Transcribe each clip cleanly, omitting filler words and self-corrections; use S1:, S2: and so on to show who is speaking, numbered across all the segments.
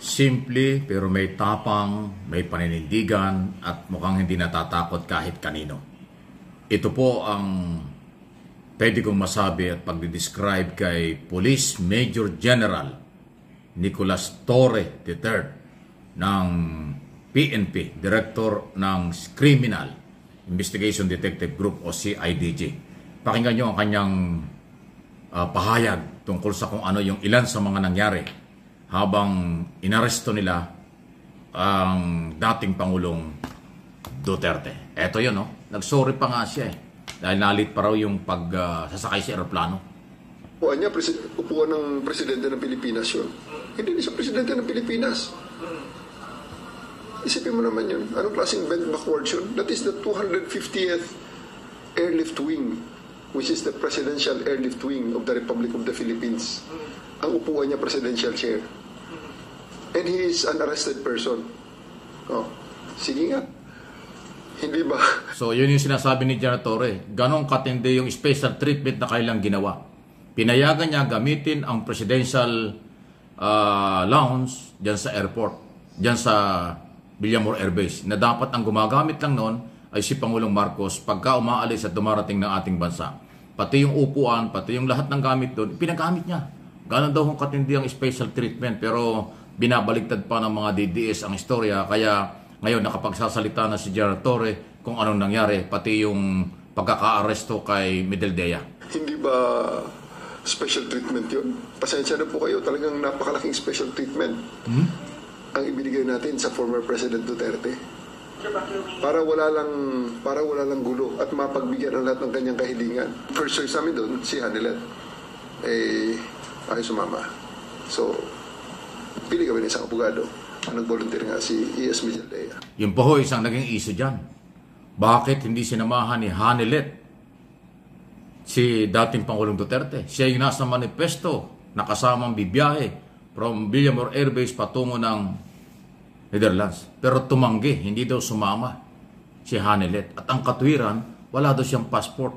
S1: Simple pero may tapang, may paninindigan at mukhang hindi natatakot kahit kanino. Ito po ang pwede kong masabi at pagdidescribe kay Police Major General Nicolas Torre III ng PNP, Director ng Criminal Investigation Detective Group o CIDG. Pakinggan nyo ang kanyang pahayag tungkol sa kung ano yung ilan sa mga nangyari habang inaresto nila ang dating Pangulong Duterte. Eto yun, no? Nagsorry pa nga siya dahil nalit pa raw yung pagsasakay sa aeroplano.
S2: Upuan niya, upuan ng Presidente ng Pilipinas yun. Hindi siya Presidente ng Pilipinas. Isipin mo naman yun. Anong klaseng bend backwards yun? That is the 250th Airlift Wing, which is the Presidential Airlift Wing of the Republic of the Philippines. Ang upuan niya, Presidential Chair. And he is an arrested person. Oh, sige nga. Hindi ba?
S1: So, yun yung sinasabi ni General Torre. Ganon katindi yung special treatment na kailang ginawa. Pinayagan niya gamitin ang presidential lounge dyan sa airport, dyan sa Villamor Air Base, na dapat ang gumagamit lang noon ay si Pangulong Marcos pagka umaalis at dumarating ng ating bansa. Pati yung upuan, pati yung lahat ng gamit doon, pinagamit niya. Ganon daw kung katindi ang special treatment, pero binabaligtad pa ng mga DDS ang istorya. Kaya ngayon nakapagsasalita na si General Torre kung anong nangyari, pati yung pagkaka-aresto kay Medeldea.
S2: Hindi ba special treatment yun? Pasensya na po kayo, talagang napakalaking special treatment ang ibinigay natin sa former President Duterte. Para wala lang gulo at mapagbigyan ang lahat ng kanyang kahilingan. First choice namin doon, si Hanilet. Ay sumama. So, pili kami ng isang abogado. Nag-volunteer nga si E.S. Medeldea.
S1: Yung po isang naging issue dyan. Bakit hindi sinamahan ni Hanilet si dating Pangulong Duterte? Siya yung nasa manifesto na kasamang bibiyahe from Villamor Air Base patungo ng Netherlands. Pero tumanggi, hindi daw sumama si Hanilet. At ang katwiran, wala daw siyang passport.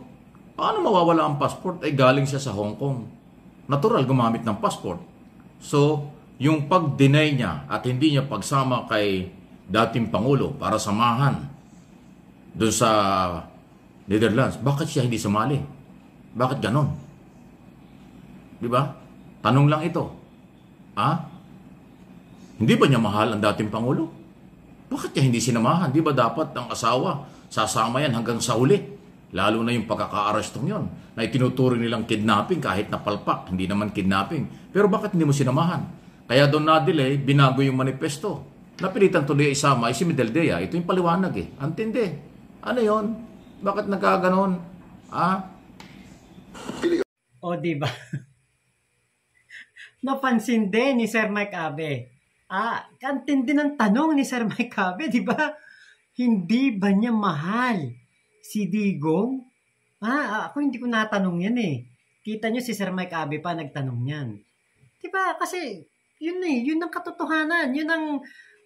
S1: Paano mawawala ang passport? Ay galing siya sa Hong Kong. Natural gumamit ng passport. So, yung pag-deny niya at hindi niya pagsama kay dating Pangulo para samahan doon sa Netherlands, bakit siya hindi sumali? Bakit ganon? Diba? Tanong lang ito. Hindi ba niya mahal ang dating Pangulo? Bakit niya hindi sinamahan? Di ba dapat ang asawa sasama yan hanggang sa huli? Lalo na yung pagkaka-arrestong yon na itinuturing nilang kidnapping kahit napalpak. Hindi naman kidnapping. Pero bakit hindi mo sinamahan? Kaya doon na-delay, binago yung manifesto. Napilitan tuloy isama ay si Medeldea. Ito yung paliwanag Antindi. Ano yon? Bakit nagkaganon?
S3: O diba? Napansin din ni Sir Mike Abe. Antindi ng tanong ni Sir Mike Abe, di ba? Hindi ba niya mahal si Digong? Ako hindi ko natanong yan Kita niyo si Sir Mike Abe pa nagtanong yan. Di ba? Kasi yun yun ang katotohanan. Yun ang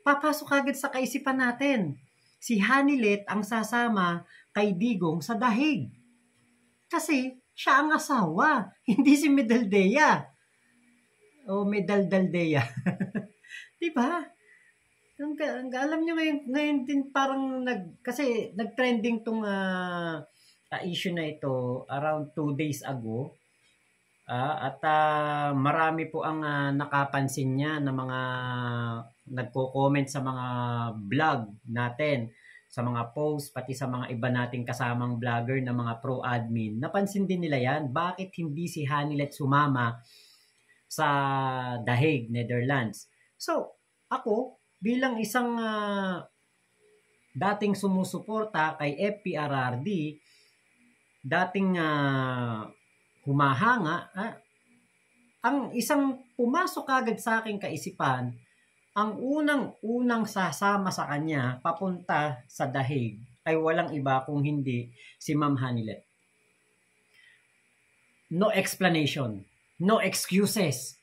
S3: papasok agad sa kaisipan natin. Si Hanilet ang sasama kay Digong sa dahig. Kasi siya ang asawa, hindi si Medeldea. O Medaldaldea. Diba? Alam nyo ngayon din parang kasi nag-trending tong issue na ito around 2 days ago. At marami po ang nakapansin niya na mga nagko-comment sa mga vlog natin, sa mga posts, pati sa mga iba nating kasamang vlogger na mga pro-admin. Napansin din nila yan. Bakit hindi si Hanilet sumama sa Dahig, Netherlands? So, ako, bilang isang dating sumusuporta kay FPRRD, dating humahanga, ang isang pumasok agad sa aking kaisipan, ang unang sasama sa kanya papunta sa Dahig ay walang iba kung hindi si Ma'am Hanilet. No explanation, no excuses.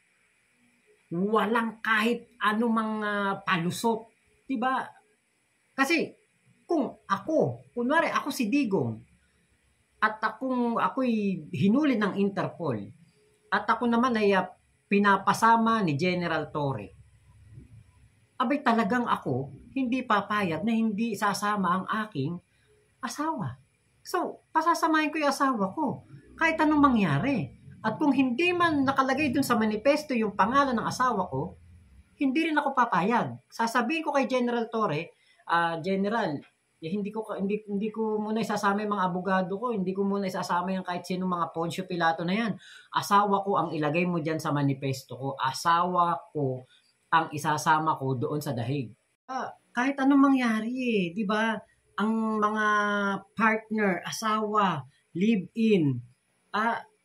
S3: Walang kahit anumang palusot, 'di ba? Kasi kung kunwari ako si Digong at ako'y hinuli ng Interpol at ako naman ay pinapasama ni General Torre. abay talagang ako hindi papayag na hindi sasama ang aking asawa. So, pasasamahin ko yung asawa ko kahit anong mangyari. At kung hindi man nakalagay dun sa manifesto yung pangalan ng asawa ko, hindi rin ako papayag. Sasabihin ko kay General Torre, General, hindi ko muna isasama yung mga abogado ko, hindi ko muna isasama yung kahit sino mga Poncio Pilato na yan. Asawa ko ang ilagay mo diyan sa manifesto ko. Asawa ko ang isasama ko doon sa dahig. Kahit anong mangyari di ba? Ang mga partner, asawa, live-in,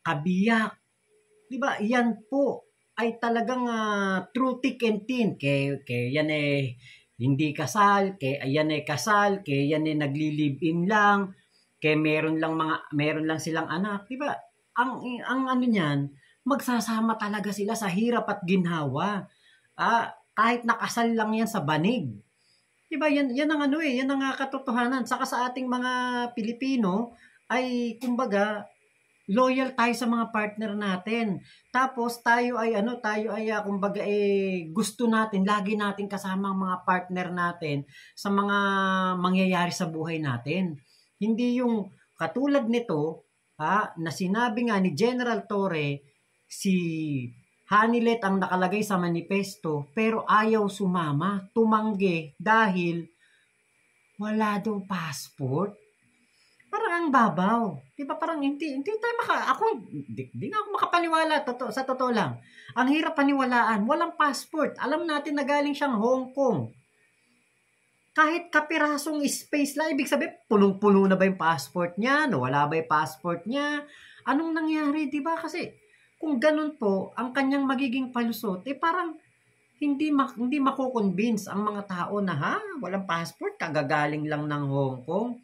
S3: kabiyak, di ba? Yan po ay talagang true thick and thin. Kaya yan hindi kasal, kaya yan kasal, kaya yan nagli-live-in lang, kaya meron lang silang anak, di ba? Ang ano niyan, magsasama talaga sila sa hirap at ginhawa. Kahit nakasal lang yan sa banig. Di ba? Yan ang yan ang katotohanan. Saka sa ating mga Pilipino ay kumbaga loyal tayo sa mga partner natin. Tapos tayo ay kumbaga gusto natin, lagi natin kasama ang mga partner natin sa mga mangyayari sa buhay natin. Hindi yung katulad nito, na sinabi nga ni General Torre, si Hanilet ang nakalagay sa manifesto pero ayaw sumama, tumanggi dahil wala daw passport. Parang ang babaw. Di ba parang hindi tayo hindi nga ako makapaniwala sa totoo lang. Ang hirap paniwalaan, walang passport. Alam natin na galing siyang Hong Kong. Kahit kapirasong space lang, ibig sabihin, punong-puno na ba yung passport niya? Wala ba yung passport niya? Anong nangyari, di ba? Kasi kung ganun po, ang kanyang magiging palusot, parang hindi mako-convince ang mga tao na walang passport, kagagaling lang ng Hong Kong.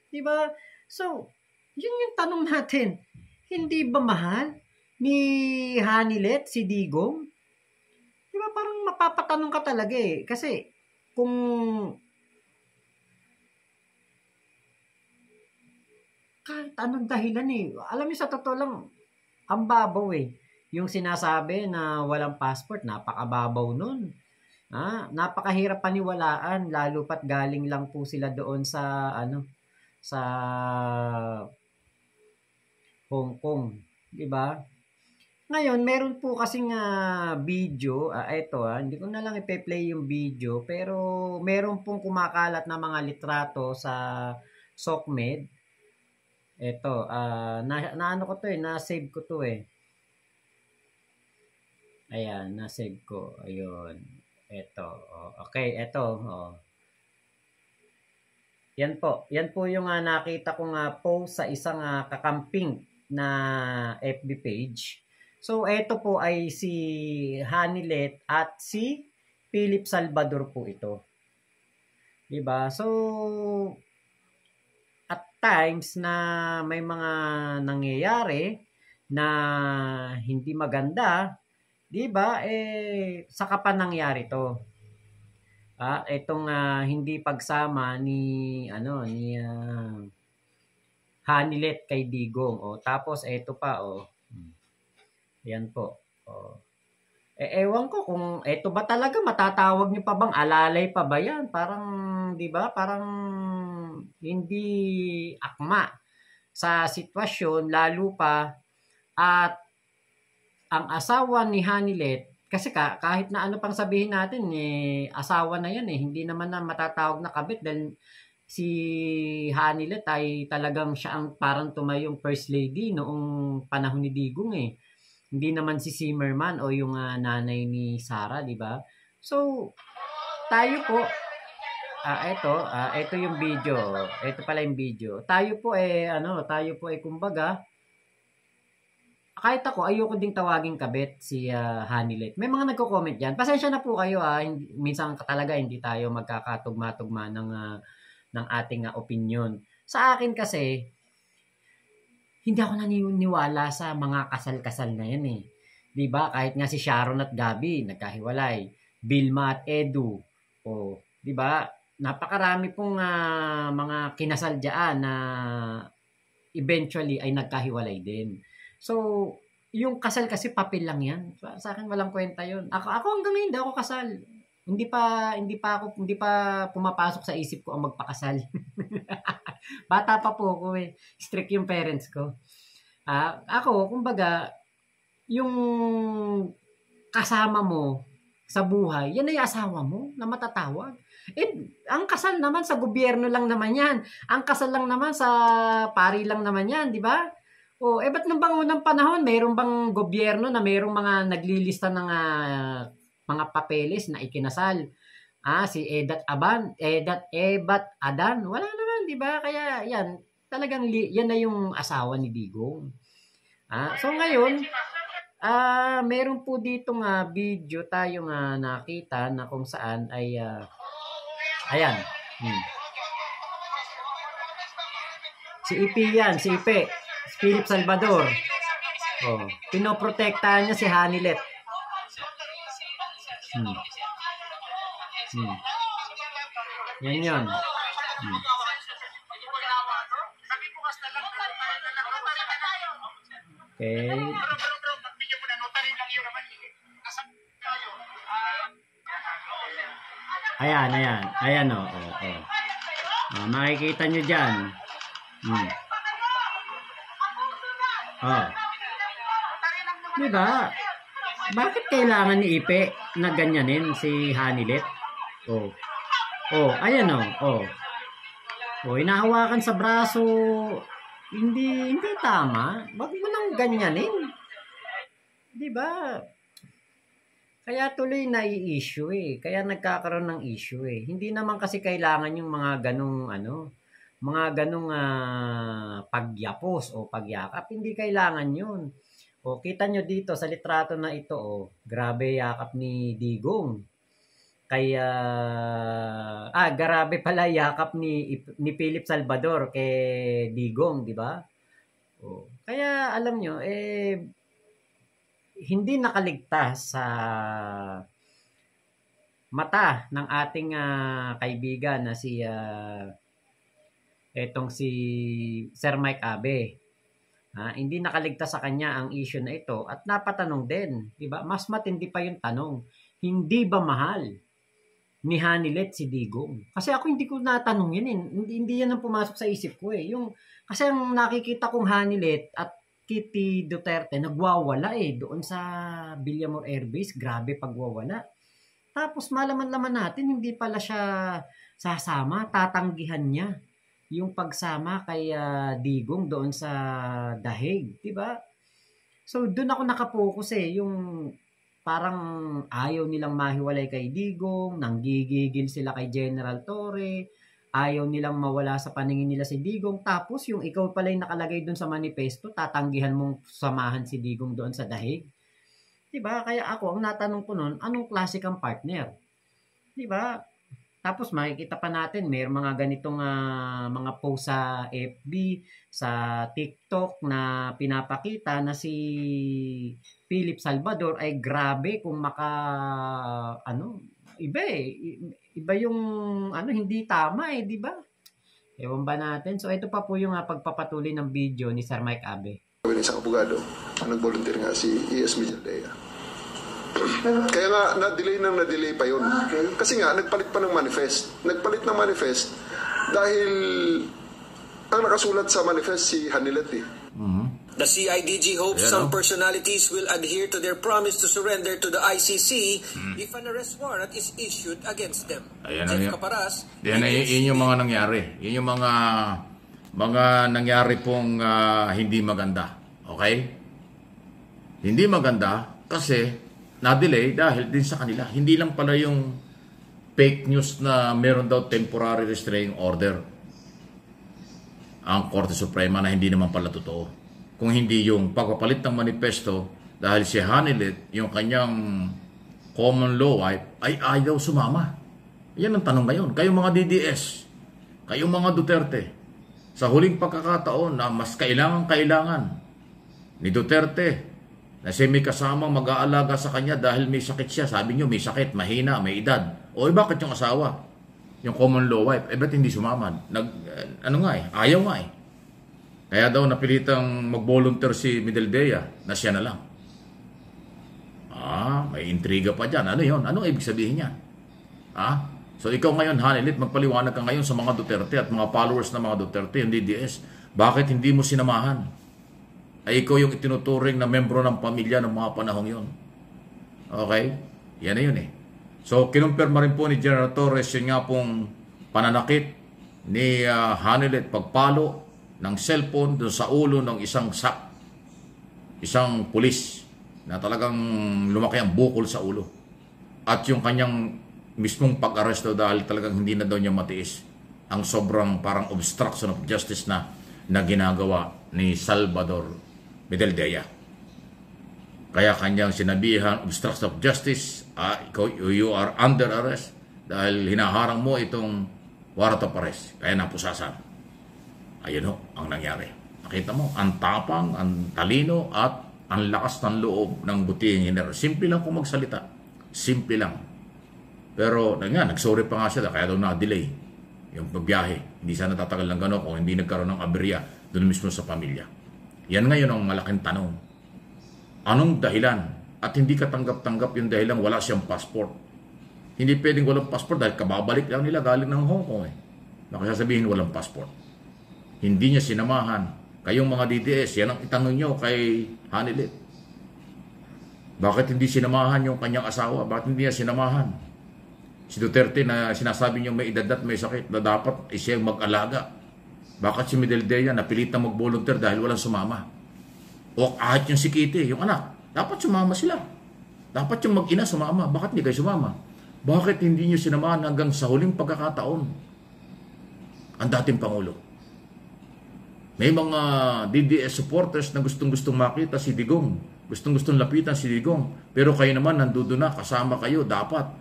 S3: Di ba? So, yun yung tanong natin. Hindi ba mahal ni Hanilet si Digong? Di ba parang mapapatanong ka talaga Kasi kung kahit anong dahilan alam niyo sa totoo lang, ang babaw Yung sinasabi na walang passport, napakababaw nun. Napakahirap paniwalaan, lalo pat galing lang po sila doon sa sa Hong Kong, di ba? Ngayon, meron po kasing video, ito hindi ko na lang ipe-play yung video, pero meron pong kumakalat na mga litrato sa SOCMED. Ito, na-ano ko to na-save ko to Ayan, na-save ko. Ayun. Ito, okay, ito, Yan po yung nakita kong post sa isang kakamping na FB page. So, ito po ay si Hanilet at si Philip Salvador po ito. Diba? So, at times na may mga nangyayari na hindi maganda, diba? Saka pa nangyari to. Itong hindi pagsama ni Hanilet kay Digong. Tapos ito pa Yan po. Ewan ko kung ito ba talaga matatawag niyo pa bang alalay pa ba yan? Parang 'di ba? Parang hindi akma sa sitwasyon, lalo pa at ang asawa ni Hanilet. Kasi kahit na ano pang sabihin natin, asawa na yan hindi naman na matatawag na kabit dahil si Hanilet ay talagang siya ang parang tumayong first lady noong panahon ni Digong Hindi naman si Zimmerman o yung nanay ni Sara, di ba? So, tayo po, ito yung video. Ito pala yung video. Tayo po kumbaga, kahit ako, ayoko ding tawaging kabit si Hanilet. May mga nagko-comment dyan. Pasensya na po kayo minsan talaga hindi tayo magkakatugma-tugma ng ating opinion. Sa akin kasi, hindi ako naniniwala sa mga kasal-kasal na yan Diba? Kahit nga si Sharon at Gabby, nagkahiwalay. Vilma at Edu. Diba? Napakarami pong mga kinasal dyan na eventually ay nagkahiwalay din. So, yung kasal kasi papel lang yan. Sa akin walang kwenta yun. Ako hanggang ngayon, hindi ako kasal. Hindi pa pumapasok sa isip ko ang magpakasal. Bata pa po ako eh. Strict yung parents ko. Ako, kumbaga, yung kasama mo sa buhay, yan ay asawa mo na matatawag. Ang kasal naman sa gobyerno lang naman yan. Ang kasal lang naman sa pari lang naman yan, di ba? Ba't nung bang unang panahon, mayroong bang gobyerno na mayroong mga naglilista ng mga papeles na ikinasal? Si Ebat Adan, wala naman, di ba? Kaya yan, talagang yan na yung asawa ni Digong. So ngayon, meron po ditong video tayong nakita na kung saan ay ayan. Si Ipe yan, si Philip Salvador. Pinoprotektahan niya si Hanilet. Yan yun. Okay. Ayan o. Makikita nyo dyan. Diba? Bakit kailangan ni Ipe na ganyanin si Hanilet? Ayan o. Inahawakan sa braso. Hindi tama. Wag mo nang ganyanin. Diba? Kaya tuloy na-i-issue eh. Kaya nagkakaroon ng issue eh. Hindi naman kasi kailangan yung mga ganong pagyapos o pagyakap. Hindi kailangan yun. Kita nyo dito sa litrato na ito, grabe yakap ni Digong. Kaya, grabe pala yakap ni Philip Salvador kay Digong, di ba? Kaya alam nyo, hindi nakaligtas sa mata ng ating kaibigan na si Sir Mike Abe. Hindi nakaligtas sa kanya ang issue na ito at napatanong din, di ba? Mas matindi pa yung tanong, hindi ba mahal ni Hanilet si Digong? Kasi ako hindi ko natanong yun eh. Hindi yan ang pumasok sa isip ko eh. Kasi ang nakikita kong Hanilet at Kitty Duterte nagwawala doon sa Villamor Air Base. Grabe pagwawala. Tapos malaman-laman natin hindi pala siya sasama, tatanggihan niya yung pagsama kay Digong doon sa Dahig, 'di ba? So doon ako nakapokus yung parang ayaw nilang mahiwalay kay Digong, nanggigigil sila kay General Torre. Ayaw nilang mawala sa paningin nila si Digong. Tapos yung ikaw pala yung nakalagay doon sa manifesto, tatanggihan mong samahan si Digong doon sa Dahig. Diba? Kaya ako, ang natanong ko noon, anong klase kang partner? Diba? Tapos makikita pa natin, may mga ganitong mga post sa FB, sa TikTok na pinapakita na si Philip Salvador ay grabe kung iba yung hindi tama di ba? Ewan ba natin? So ito pa po yung pagpapatuloy ng video ni Sir Mike Abe.
S2: Isang abogado, nag-volunteer nga si E.S. Mijaldea. Kaya nga, na-delay pa yun. Kasi nga, nagpalit pa ng manifest. Nagpalit ng manifest dahil ang nakasulat sa manifest si Hanilet
S4: The CIDG hopes some personalities will adhere to their promise to surrender to the ICC if an arrest warrant is issued against them.
S1: Ayan Kaparas. Yun yung mga nangyari. Yun yung mga nangyari pong hindi maganda. Okay? Hindi maganda kasi na-delay dahil din sa kanila. Hindi lang pala yung fake news na meron daw temporary restraining order ang Korte Suprema na hindi naman pala totoo. Kung hindi yung pagpapalit ng manifesto dahil si Hanilet, yung kanyang common law wife, ay ayaw sumama. Yan ang tanong ngayon. Kayong mga DDS, kayong mga Duterte, sa huling pagkakataon na mas kailangan ni Duterte na siya may kasamang mag-aalaga sa kanya dahil may sakit siya. Sabi niyo, may sakit, mahina, may edad. Bakit yung asawa? Yung common law wife, ba't hindi sumama? Ayaw nga eh. Kaya daw napilitang mag-volunteer si Mijaldea na siya na lang. May intriga pa dyan. Ano yun? Anong ibig sabihin niya? Ha? So ikaw ngayon, Hanilit, magpaliwanag ka ngayon sa mga Duterte at mga followers ng mga Duterte, yung DDS. Bakit hindi mo sinamahan? Ay ikaw yung itinuturing na membro ng pamilya ng mga panahong yon. Okay? Yan na yun eh. So kinumpirma rin po ni General Torres yun nga pong pananakit ni Hanilit, pagpalo ng cellphone doon sa ulo ng isang pulis na talagang lumaki ang bukol sa ulo. At yung kanyang mismong pag-aresto dahil talagang hindi na daw niya matiis ang sobrang parang obstruction of justice na ginagawa ni Salvador Medaldea. Kaya kanyang sinabihan, obstruction of justice, you are under arrest dahil hinaharang mo itong warrant of arrest. Kaya napusasan. Ayun ho, ang nangyari. Nakita mo, ang tapang, ang talino, at ang lakas ng loob ng butihing general. Simple lang kung magsalita. Simple lang. Pero, nagsorry pa nga siya, kaya daw na-delay yung pagbiyahe. Hindi sana tatagal ng gano'n kung hindi nagkaroon ng aberya doon mismo sa pamilya. Yan ngayon ang malaking tanong. Anong dahilan? At hindi katanggap-tanggap yung dahilan wala siyang passport. Hindi pwedeng walang passport dahil kababalik lang nila galing ng Hong Kong eh. Baka sasabihin walang passport. Hindi niya sinamahan. Kayong mga DDS, yan ang itanong nyo kay Hanilit. Bakit hindi sinamahan yung kanyang asawa? Bakit hindi niya sinamahan? Si Duterte na sinasabi niyo may edad at may sakit na dapat siya mag-alaga. Bakit si Medaldea napilitan mag-volunteer dahil walang sumama? O kahit yung si Kitty, yung anak, dapat sumama sila. Dapat yung mag-ina sumama. Bakit hindi kayo sumama? Bakit hindi niyo sinamahan hanggang sa huling pagkakataon ang dating Pangulo? May mga DDS supporters na gustong-gustong makita si Digong. Gustong-gustong lapitan si Digong. Pero kayo naman, nandoon na, kasama kayo, dapat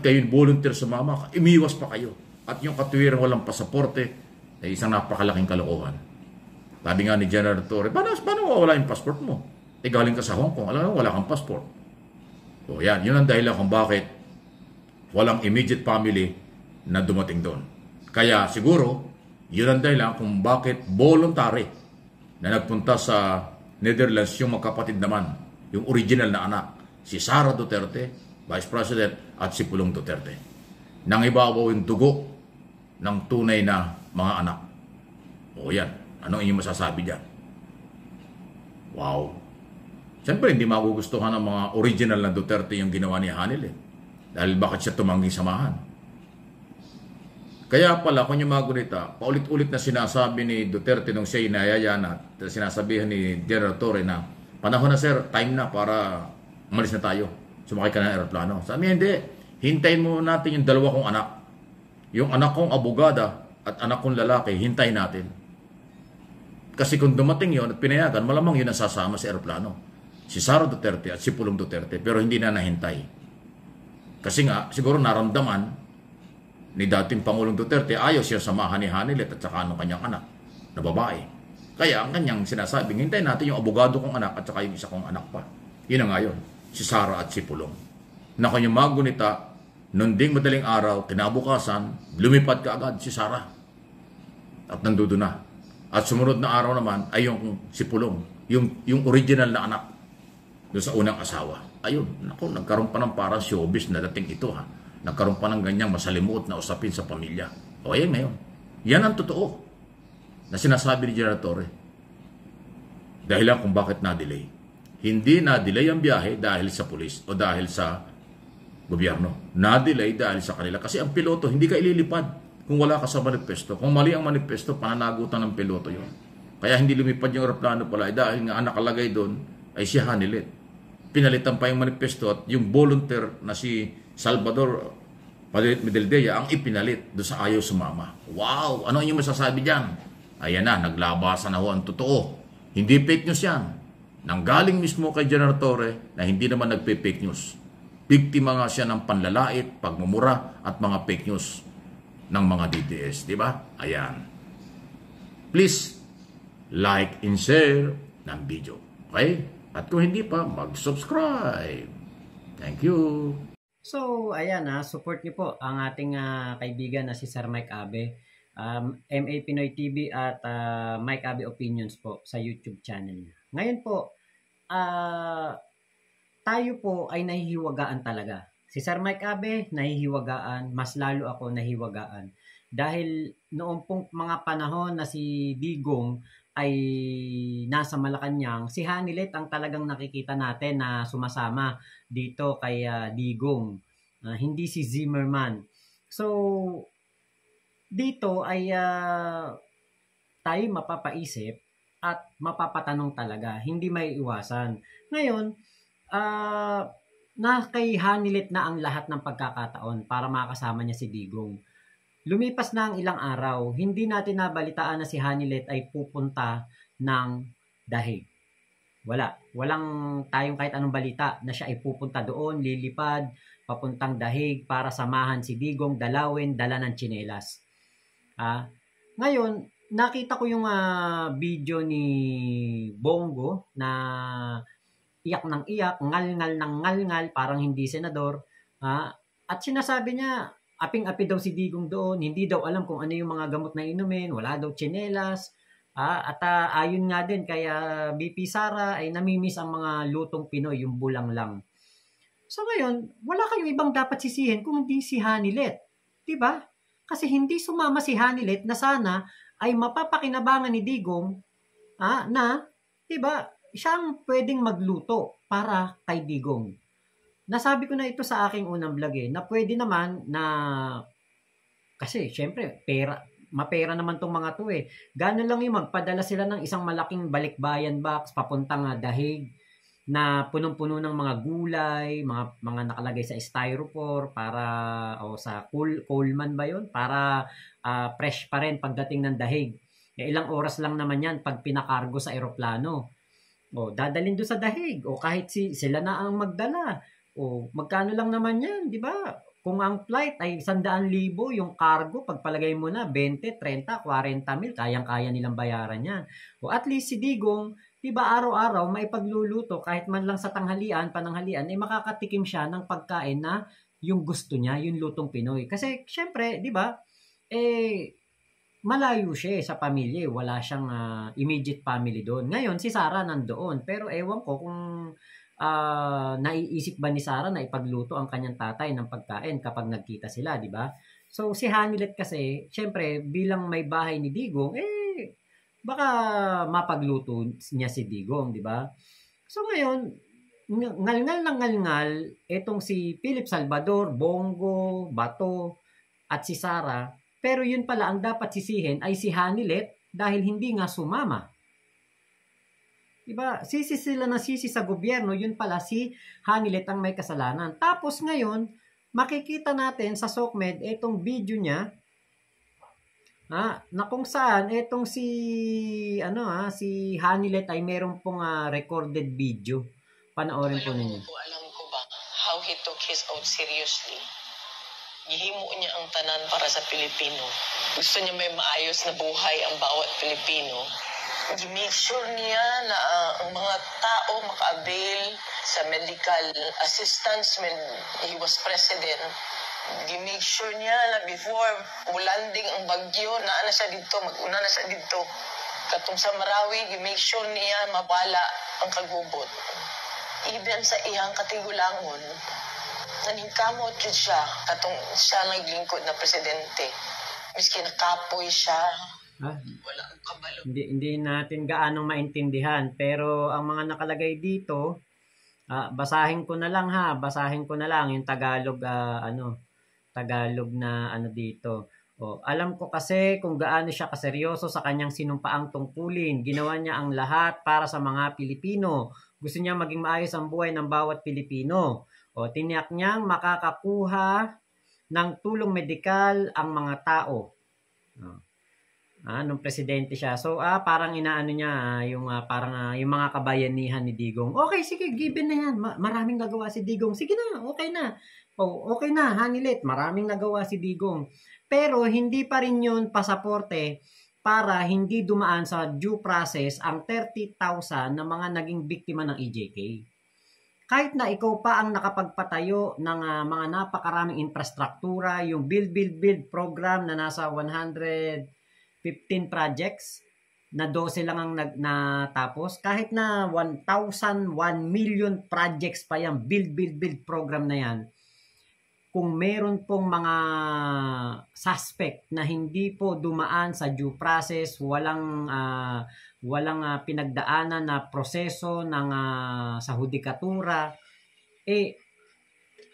S1: kayo volunteer sumama. Imiwas pa kayo. At yung katuwirang walang pasaporte ay isang napakalaking kalokohan. Sabi nga ni General Torre, paano wala yung passport mo? Galing ka sa Hong Kong, alam mo, wala kang passport. So yan, yun ang dahilan kung bakit walang immediate family na dumating doon. Kaya siguro, yun ang dahilan kung bakit voluntary na nagpunta sa Netherlands yung magkapatid naman, yung original na anak, si Sara Duterte, Vice President, at si Pulong Duterte. Nang ibabaw yung dugo ng tunay na mga anak. O yan, ano inyong masasabi dyan? Wow. Siyempre, hindi magugustuhan ng mga original na Duterte yung ginawa ni Hanil eh. Dahil bakit siya tumangging samahan? Kaya pala, kung yung mga gunita, paulit-ulit na sinasabi ni Duterte nung siya inayayan at sinasabihan ni General Torre na panahon na sir, time na para umalis na tayo. Sumakay ka na ng aeroplano. Sabi hindi, hintayin mo natin yung dalawa kong anak. Yung anak kong abogada at anak kong lalaki, hintayin natin. Kasi kung dumating yon at pinayagan, malamang yun ang sasama sa aeroplano. Si Sara Duterte at si Pulong Duterte, pero hindi na nahintay. Kasi nga, siguro naramdaman ni dating Pangulong Duterte, ayaw siya samahan ni Hanilet at saka ng kanyang anak na babae. Kaya ang kanyang sinasabing, hintayin natin yung abogado kong anak at saka yung isa kong anak pa. Yun na nga yun, si Sara at si Pulong. Na kanyang mga gunita, noon ding madaling araw, kinabukasan, lumipad ka agad si Sara. At nandoon na. At sumunod na araw naman ay yung si Pulong, yung original na anak doon sa unang asawa. Ayun, naku, nagkaroon pa ng parang showbiz na dating ito ha. Nagkaroon pa ng ganyang masalimuot na usapin sa pamilya. O ayan ngayon. Yan ang totoo na sinasabi ni General Torre. Dahilan kung bakit na-delay. Hindi na-delay ang biyahe dahil sa pulis o dahil sa gobyerno. Na-delay dahil sa kanila. Kasi ang piloto, hindi ka ililipad kung wala ka sa manifesto. Kung mali ang manifesto, pananagutan ng piloto yun. Kaya hindi lumipad yung aeroplano pala dahil nga ang nakalagay doon ay si Hanilet. Pinalitan pa yung manifesto at yung volunteer na si Salvador Medaldea ang ipinalit doon sa ayaw sumama. Wow! Ano yung masasabi dyan? Ayan na, naglabasan na ho ang totoo. Hindi fake news yan. Nanggaling mismo kay General Torre na hindi naman nagpe-fake news. Biktima nga siya ng panlalait, pagmumura at mga fake news ng mga DDS. Diba? Ayan. Please, like and share ng video. Okay? At kung hindi pa, mag-subscribe. Thank you.
S3: So, ayan support niyo po ang ating kaibigan na si Sir Mike Abe, MA Pinoy TV at Mike Abe Opinions po sa YouTube channel niya. Ngayon po, tayo po ay nahihiwagaan talaga. Si Sir Mike Abe, nahihiwagaan. Mas lalo ako nahiwagaan. Dahil noong pong mga panahon na si Digong ay nasa Malacanang, si Hanilet ang talagang nakikita natin na sumasama dito kay Digong. Hindi si Zimmerman. So, dito ay tayo mapapaisip at mapapatanong talaga. Hindi may iwasan. Ngayon, na kay Hanilet na ang lahat ng pagkakataon para makasama niya si Digong. Lumipas na ang ilang araw, hindi natin nabalitaan na si Hanilet ay pupunta ng Dahig. Walang tayong kahit anong balita na siya ay pupunta doon, lilipad, papuntang Dahig para samahan si Digong, dalawin, dala ng tsinelas. Ngayon, nakita ko yung video ni Bongo na iyak ng iyak, ngal-ngal ng ngal-ngal, parang hindi senador. At sinasabi niya, aping-api daw si Digong doon, hindi daw alam kung ano yung mga gamot na inumin, wala daw tsinelas. At ayon nga din kay BP Sara ay namimiss ang mga lutong Pinoy, yung bulang lang. So ngayon, wala kayong ibang dapat sisihin kung hindi si Hanilet. Diba? Kasi hindi sumama si Hanilet na sana ay mapapakinabangan ni Digong na, diba, siyang pwedeng magluto para kay Digong. Nasabi ko na ito sa aking unang vlog na pwede naman na, kasi syempre, mapera naman tong mga to Gano'n lang yung magpadala sila ng isang malaking balikbayan box papuntang Dahig na punong-puno ng mga gulay, mga nakalagay sa styrofoam para sa Coleman ba 'yon para fresh pa rin pagdating ng Dahig. Ilang oras lang naman 'yan pag pinakargo sa eroplano. Dadalhin doon sa Dahig kahit sila na ang magdala. Magkano lang naman 'yan, 'di ba? Kung ang flight ay 100,000, yung cargo, pagpalagay mo na 20, 30, 40 mil, kayang-kaya nilang bayaran yan. At least si Digong, di ba araw-araw may pagluluto, kahit man lang sa pananghalian, ay makakatikim siya ng pagkain na yung gusto niya, yung lutong Pinoy. Kasi, syempre, di ba, malayo siya sa pamilya. Wala siyang immediate family doon. Ngayon, si Sara nandoon. Pero ewan ko kung naiisip ba ni Sara na ipagluto ang kanyang tatay ng pagkain kapag nagkita sila, di ba? So, si Hanilet kasi, syempre, bilang may bahay ni Digong, baka mapagluto niya si Digong, di ba? So, ngayon, ngal-ngal ng ngal-ngal, itong si Philip Salvador, Bongo, Bato, at si Sara, pero yun pala ang dapat sisihin ay si Hanilet dahil hindi nga sumama. Diba? Sisi sa gobyerno, yun pala si Hanilet ang may kasalanan. Tapos ngayon, makikita natin sa SOCMED itong video niya na kung saan itong si Hanilet ay meron pong recorded video. Panoorin po ninyo.
S5: Alam ko ba how he took his oath seriously? Gihimo niya ang tanan para sa Pilipino. Gusto niya may maayos na buhay ang bawat Pilipino. I-make sure niya na ang mga tao maka-avail sa medical assistance when he was president. I-make sure niya na before landing ang bagyo, mag-una na siya dito. Katong sa Marawi, i-make sure niya mabala ang kagubot. Even sa iyang katigulangon, naningkamot yun siya, katong siya naglingkod na presidente. Miski nakapoy siya, wala ang kabalo.
S3: Hindi natin gaanong maintindihan, pero ang mga nakalagay dito, basahin ko na lang yung Tagalog na dito. Alam ko kasi kung gaano siya kaseryoso sa kanyang sinumpaang tungkulin. Ginawa niya ang lahat para sa mga Pilipino. Gusto niya maging maayos ang buhay ng bawat Pilipino. Tiniyak niyang makakakuha ng tulong medikal ang mga tao. Nung presidente siya. So, parang inaano niya, yung mga kabayanihan ni Digong. Okay, sige, given na yan. Maraming nagawa si Digong. Sige na, okay na. Okay na, Hanilet. Maraming nagawa si Digong. Pero, hindi pa rin yun pasaporte para hindi dumaan sa due process ang 30,000 na mga naging biktima ng EJK. Kahit na ikaw pa ang nakapagpatayo ng mga napakaraming infrastruktura, yung Build program na nasa 115 projects, na 12 lang ang natapos. Kahit na 1,001 million projects pa yung Build program na yan, kung meron pong mga suspect na hindi po dumaan sa due process, walang pinagdaanan na proseso ng sa hudikatura,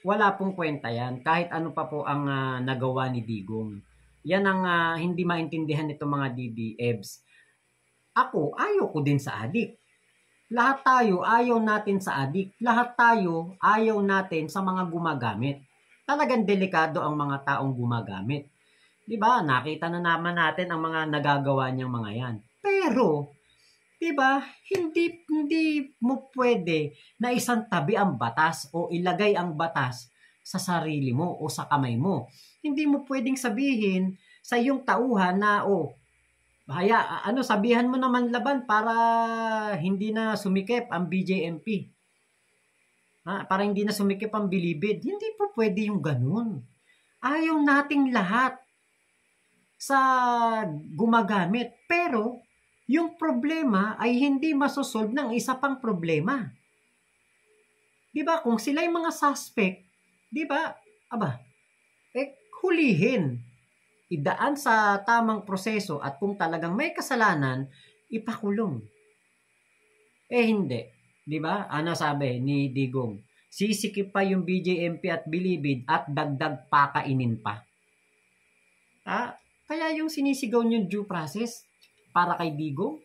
S3: wala pong kwenta yan. Kahit ano pa po ang nagawa ni Digong. Yan ang hindi maintindihan nito mga DDEBs. Ako, ayaw ko din sa adik. Lahat tayo ayaw natin sa adik. Lahat tayo ayaw natin sa mga gumagamit. Talagang delikado ang mga taong gumagamit. 'Di ba? Nakita na naman natin ang mga nagagawa niyang mga 'yan. Pero 'di ba, hindi mo pwede na isang tabi ang batas o ilagay ang batas sa sarili mo o sa kamay mo. Hindi mo pwedeng sabihin sa iyong tauhan na sabihan mo naman laban para hindi na sumikip ang BJMP. Para hindi na sumikip ang bilibid. Hindi po pwede yung ganun. Ayaw nating lahat sa gumagamit. Pero, yung problema ay hindi masosolve ng isa pang problema. Diba? Kung sila yung mga suspect, diba? Hulihin. Idaan sa tamang proseso at kung talagang may kasalanan, ipakulong. Hindi. Diba? Ano sabi ni Digong? Sisikip pa yung BJMP at bilibid at dagdag pakainin pa. Kaya yung sinisigaw niyong due process para kay Digong,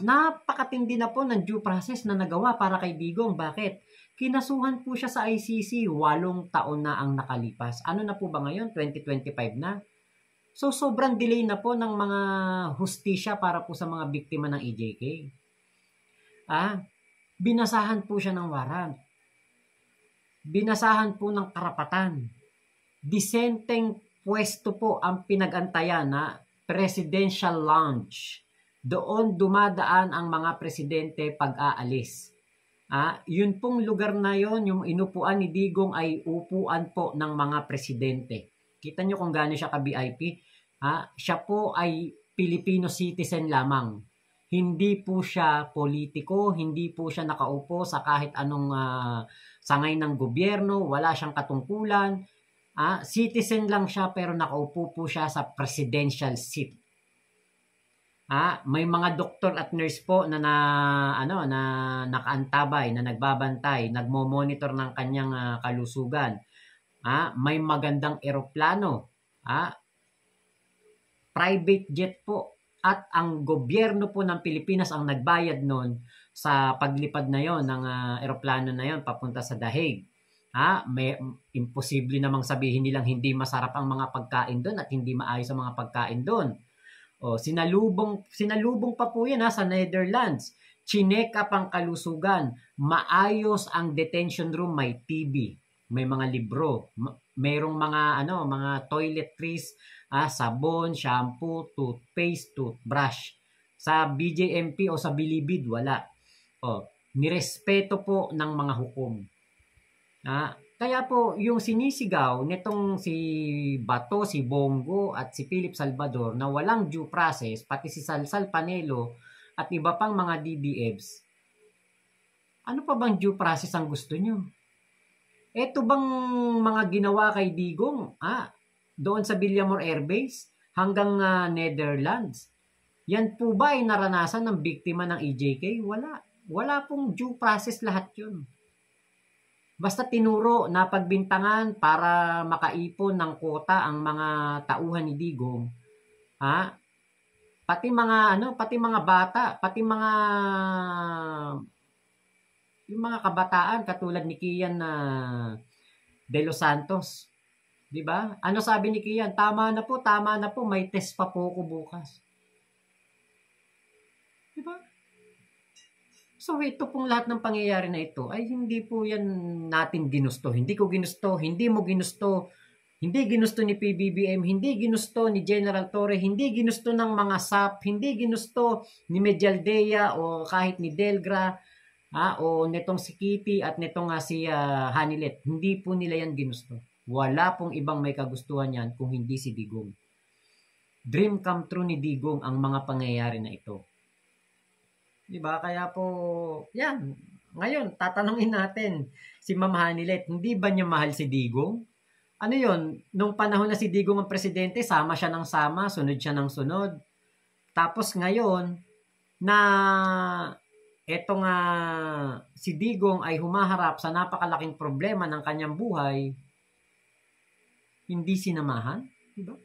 S3: napakatindi na po ng due process na nagawa para kay Digong. Bakit? Kinasuhan po siya sa ICC, 8 taon na ang nakalipas. Ano na po ba ngayon? 2025 na? So, sobrang delay na po ng mga hustisya para po sa mga biktima ng EJK. Binasahan po siya ng warrant. Binasahan po ng karapatan. Disenteng pwesto po ang pinag-antayan na presidential lounge. Doon dumadaan ang mga presidente pag-aalis. Yun pong lugar na yon, yung inupuan ni Digong ay upuan po ng mga presidente. Kita nyo kung gaano siya ka-VIP. Siya po ay Filipino citizen lamang. Hindi po siya politiko, hindi po siya nakaupo sa kahit anong sangay ng gobyerno, wala siyang katungkulan. Citizen lang siya pero nakaupo po siya sa presidential seat. May mga doktor at nurse po na nakaantabay, na nagbabantay, nagmo-monitor ng kanyang kalusugan. May magandang eroplano, private jet po. At ang gobyerno po ng Pilipinas ang nagbayad noon sa paglipad na yon ng eroplano na yon papunta sa Dahig. Imposible namang sabihin nilang hindi masarap ang mga pagkain doon at hindi maayos ang mga pagkain doon. Sinalubong pa po yan sa Netherlands. Chinek up ang kalusugan. Maayos ang detention room, may TV, may mga libro, mayroong mga toiletries, sabon, shampoo, toothpaste, toothbrush. Sa BJMP o sa Bilibid, wala. Nirespeto po ng mga hukom. Kaya po, yung sinisigaw nitong si Bato, si Bongo, at si Philip Salvador na walang due process, pati si Salsal Panelo at iba pang mga DDEBs, ano pa bang due process ang gusto nyo? Ito bang mga ginawa kay Digong? Doon sa Villamor Air Base hanggang Netherlands. Yan po ba ay naranasan ng biktima ng EJK? Wala. Wala pong due process lahat yun. Basta tinuro na pagbintangan para makaipon ng quota ang mga tauhan ni Digong. Pati mga bata, pati yung mga kabataan katulad ni Kian De Los Santos. 'Di ba? Ano sabi ni Kian? Tama na po, may test pa po ko bukas. 'Di ba? So ito pong lahat ng pangyayari na ito ay hindi po yan natin ginusto. Hindi ko ginusto, hindi mo ginusto, hindi ginusto ni PBBM, hindi ginusto ni General Torre, hindi ginusto ng mga SAP, hindi ginusto ni Medialdea o kahit ni Delgra, o netong si Kitty at netong si Hanilet. Hindi po nila yan ginusto. Wala pong ibang may kagustuhan yan kung hindi si Digong. Dream come true ni Digong ang mga pangyayari na ito. Diba? Kaya po, yan. Ngayon, tatanungin natin si Ma'am Hanilet, hindi ba niya mahal si Digong? ano yun, nung panahon na si Digong ang presidente, sama siya ng sama, sunod siya ng sunod. Tapos ngayon, na eto nga si Digong ay humaharap sa napakalaking problema ng kanyang buhay, hindi sinamahan, diba?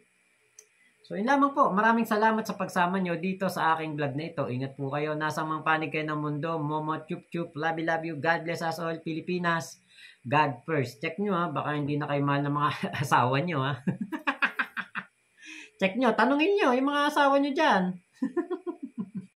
S3: So, yun lamang po. Maraming salamat sa pagsama nyo dito sa aking vlog na ito. Ingat po kayo. Nasa mang panig kayo ng mundo. Momo, chup chup, love you. God bless us all, Pilipinas. God first. Check nyo ha. Baka hindi na kayo mahal ng mga asawa nyo ha. Check nyo. Tanungin nyo yung mga asawa nyo dyan.